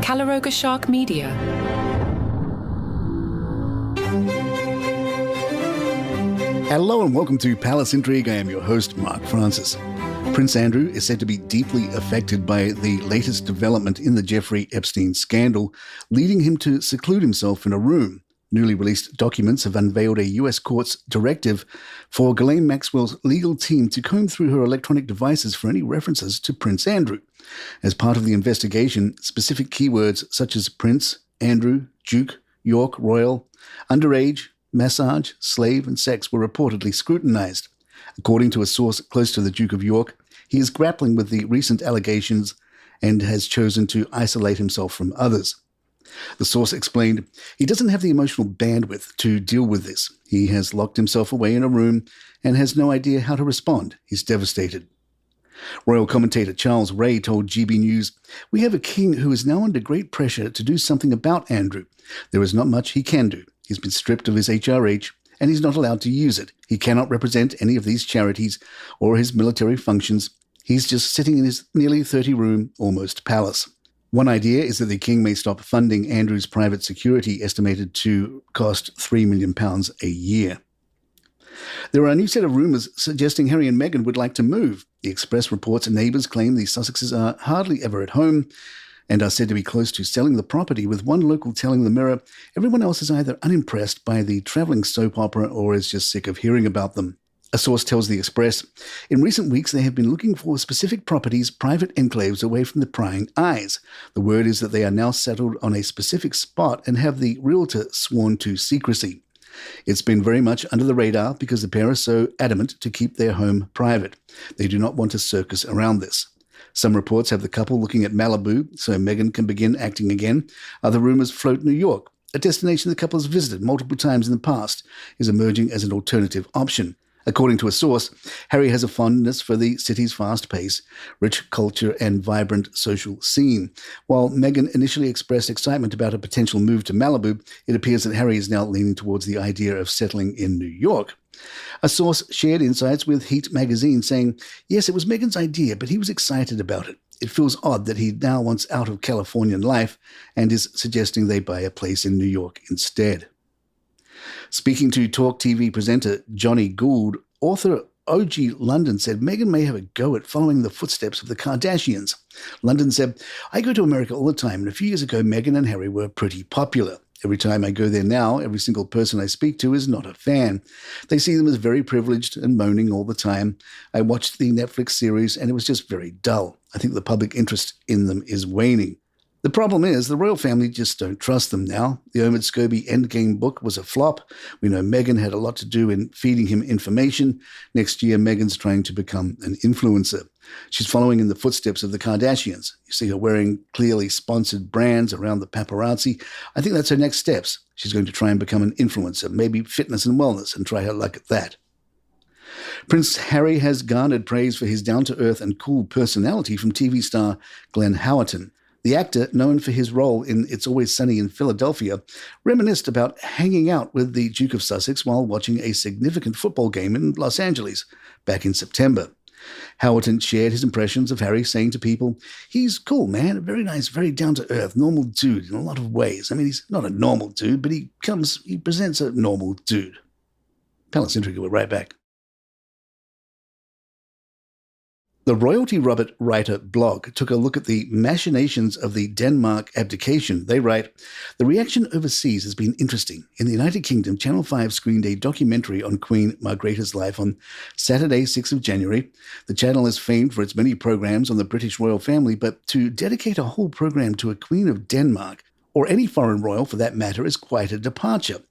Calaroga Shark Media. Hello and welcome to Palace Intrigue. I am your host, Mark Francis. Prince Andrew is said to be deeply affected by the latest development in the Jeffrey Epstein scandal, leading him to seclude himself in a room. Newly released documents have unveiled a US court's directive for Ghislaine Maxwell's legal team to comb through her electronic devices for any references to Prince Andrew. As part of the investigation, specific keywords such as Prince, Andrew, Duke, York, Royal, underage, massage, slave, and sex were reportedly scrutinized. According to a source close to the Duke of York, he is grappling with the recent allegations and has chosen to isolate himself from others. The source explained, he doesn't have the emotional bandwidth to deal with this. He has locked himself away in a room and has no idea how to respond. He's devastated. Royal commentator Charles Ray told GB News, "We have a king who is now under great pressure to do something about Andrew. There is not much he can do. He's been stripped of his HRH and he's not allowed to use it. He cannot represent any of these charities or his military functions. He's just sitting in his nearly 30-room, almost palace." One idea is that the king may stop funding Andrew's private security, estimated to cost £3 million a year. There are a new set of rumours suggesting Harry and Meghan would like to move. The Express reports neighbours claim the Sussexes are hardly ever at home and are said to be close to selling the property, with one local telling the Mirror everyone else is either unimpressed by the travelling soap opera or is just sick of hearing about them. A source tells the Express, in recent weeks they have been looking for specific properties, private enclaves away from the prying eyes. The word is that they are now settled on a specific spot and have the realtor sworn to secrecy. It's been very much under the radar because the pair are so adamant to keep their home private. They do not want a circus around this. Some reports have the couple looking at Malibu so Meghan can begin acting again. Other rumours float New York. A destination the couple has visited multiple times in the past is emerging as an alternative option. According to a source, Harry has a fondness for the city's fast pace, rich culture and vibrant social scene. While Meghan initially expressed excitement about a potential move to Malibu, it appears that Harry is now leaning towards the idea of settling in New York. A source shared insights with Heat magazine saying, yes, it was Meghan's idea, but he was excited about it. It feels odd that he now wants out of Californian life and is suggesting they buy a place in New York instead. Speaking to Talk TV presenter Johnny Gould, author OG London said Meghan may have a go at following the footsteps of the Kardashians. London said, I go to America all the time, and a few years ago Meghan and Harry were pretty popular. Every time I go there now, every single person I speak to is not a fan. They see them as very privileged and moaning all the time. I watched the Netflix series and it was just very dull. I think the public interest in them is waning. The problem is the royal family just don't trust them now. The Omid Scobie Endgame book was a flop. We know Meghan had a lot to do in feeding him information. Next year, Meghan's trying to become an influencer. She's following in the footsteps of the Kardashians. You see her wearing clearly sponsored brands around the paparazzi. I think that's her next steps. She's going to try and become an influencer, maybe fitness and wellness, and try her luck at that. Prince Harry has garnered praise for his down-to-earth and cool personality from TV star Glenn Howerton. The actor, known for his role in It's Always Sunny in Philadelphia, reminisced about hanging out with the Duke of Sussex while watching a significant football game in Los Angeles back in September. Howerton shared his impressions of Harry, saying to people, he's cool, man, very nice, very down-to-earth, normal dude in a lot of ways. I mean, he's not a normal dude, but he presents a normal dude. Palace Intrigue, we're right back. The Royalty Robert Writer blog took a look at the machinations of the Denmark abdication. They write, the reaction overseas has been interesting. In the United Kingdom, Channel 5 screened a documentary on Queen Margrethe's life on Saturday, 6th of January. The channel is famed for its many programs on the British royal family, but to dedicate a whole program to a Queen of Denmark, or any foreign royal for that matter, is quite a departure.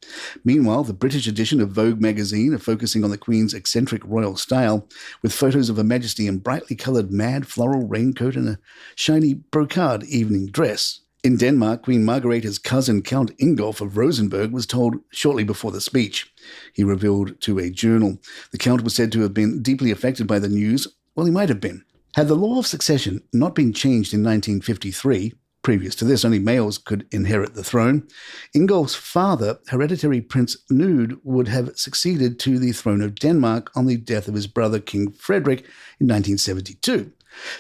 Meanwhile, the British edition of Vogue magazine are focusing on the Queen's eccentric royal style, with photos of Her Majesty in brightly coloured mad floral raincoat and a shiny brocade evening dress. In Denmark, Queen Margrethe's cousin, Count Ingolf of Rosenborg, was told shortly before the speech. He revealed to a journal. The Count was said to have been deeply affected by the news. Well, he might have been. Had the law of succession not been changed in 1953, previous to this, only males could inherit the throne, Ingolf's father, hereditary Prince Knud, would have succeeded to the throne of Denmark on the death of his brother, King Frederik, in 1972.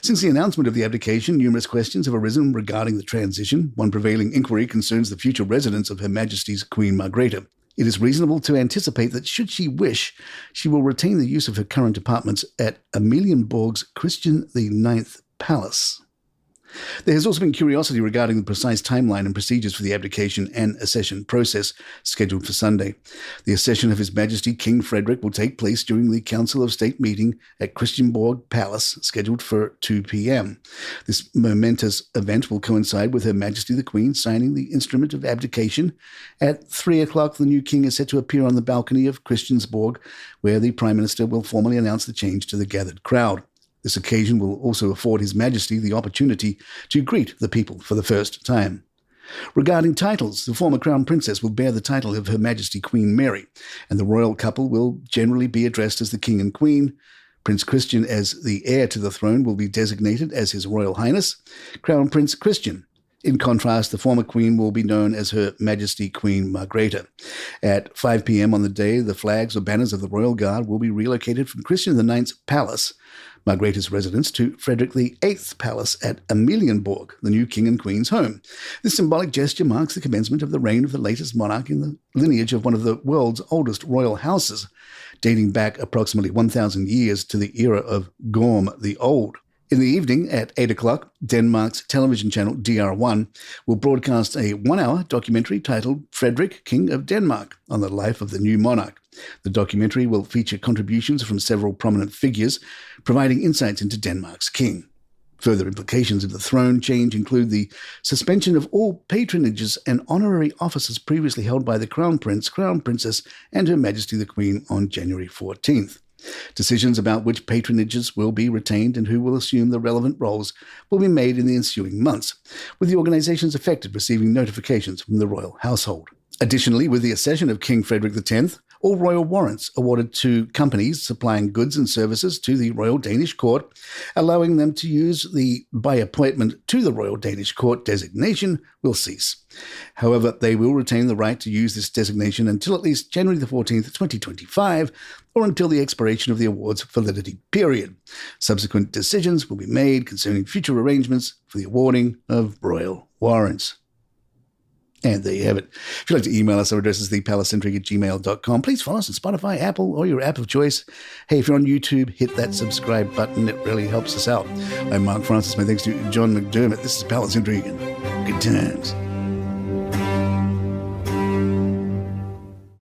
Since the announcement of the abdication, numerous questions have arisen regarding the transition. One prevailing inquiry concerns the future residence of Her Majesty's Queen Margrethe. It is reasonable to anticipate that should she wish, she will retain the use of her current apartments at Amalienborg's Christian IX Palace. There has also been curiosity regarding the precise timeline and procedures for the abdication and accession process scheduled for Sunday. The accession of His Majesty King Frederick will take place during the Council of State meeting at Christiansborg Palace, scheduled for 2 p.m. This momentous event will coincide with Her Majesty the Queen signing the instrument of abdication. At 3 o'clock, the new king is set to appear on the balcony of Christiansborg, where the Prime Minister will formally announce the change to the gathered crowd. This occasion will also afford His Majesty the opportunity to greet the people for the first time. Regarding titles, the former Crown Princess will bear the title of Her Majesty Queen Mary, and the royal couple will generally be addressed as the King and Queen. Prince Christian, as the heir to the throne, will be designated as His Royal Highness, Crown Prince Christian. In contrast, the former Queen will be known as Her Majesty Queen Margrethe. At 5 p.m. on the day, the flags or banners of the Royal Guard will be relocated from Christian IX's palace, Margrethe's residence, to Frederick VIII's palace at Amalienborg, the new king and queen's home. This symbolic gesture marks the commencement of the reign of the latest monarch in the lineage of one of the world's oldest royal houses, dating back approximately 1,000 years to the era of Gorm the Old. In the evening at 8 o'clock, Denmark's television channel DR1 will broadcast a 1-hour documentary titled Frederick, King of Denmark, on the life of the new monarch. The documentary will feature contributions from several prominent figures, providing insights into Denmark's king. Further implications of the throne change include the suspension of all patronages and honorary offices previously held by the Crown Prince, Crown Princess, and Her Majesty the Queen on January 14th. Decisions about which patronages will be retained and who will assume the relevant roles will be made in the ensuing months, with the organizations affected receiving notifications from the royal household. Additionally, with the accession of King Frederick X, all royal warrants awarded to companies supplying goods and services to the Royal Danish Court, allowing them to use the by appointment to the Royal Danish Court designation, will cease. However, they will retain the right to use this designation until at least January 14, 2025, or until the expiration of the award's validity period. Subsequent decisions will be made concerning future arrangements for the awarding of royal warrants. And there you have it. If you'd like to email us, our address is thepalaceintrigue@gmail.com. Please follow us on Spotify, Apple, or your app of choice. Hey, if you're on YouTube, hit that subscribe button. It really helps us out. I'm Mark Francis. My thanks to John McDermott. This is Palace Intrigue. Good times.